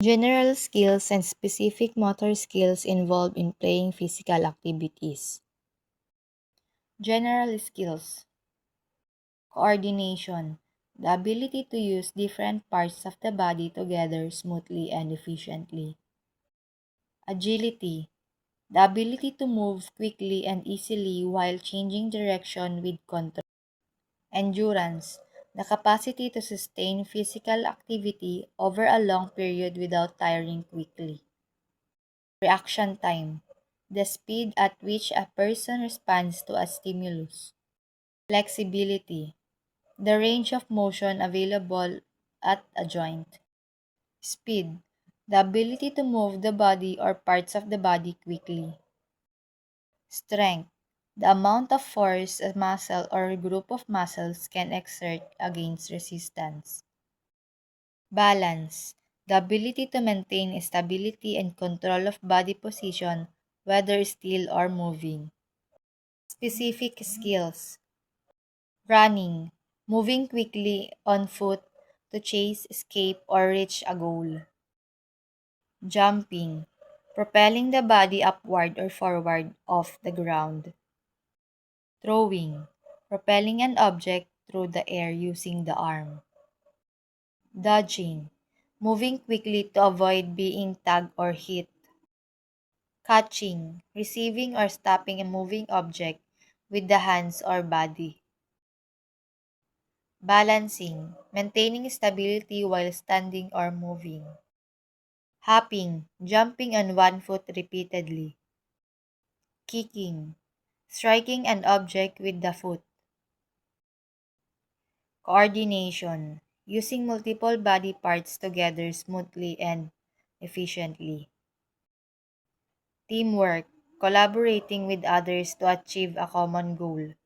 General skills and specific motor skills involved in playing physical activities. General skills. Coordination. The ability to use different parts of the body together smoothly and efficiently. Agility. The ability to move quickly and easily while changing direction with control. Endurance. The capacity to sustain physical activity over a long period without tiring quickly. Reaction time. The speed at which a person responds to a stimulus. Flexibility. The range of motion available at a joint. Speed. The ability to move the body or parts of the body quickly. Strength. The amount of force a muscle or a group of muscles can exert against resistance. Balance. The ability to maintain stability and control of body position, whether still or moving. Specific skills. Running. Moving quickly on foot to chase, escape, or reach a goal. Jumping. Propelling the body upward or forward off the ground. Throwing. Propelling an object through the air using the arm. Dodging. Moving quickly to avoid being tagged or hit. Catching. Receiving or stopping a moving object with the hands or body. Balancing. Maintaining stability while standing or moving. Hopping. Jumping on one foot repeatedly. Kicking. Striking an object with the foot. Coordination. Using multiple body parts together smoothly and efficiently. Teamwork. Collaborating with others to achieve a common goal.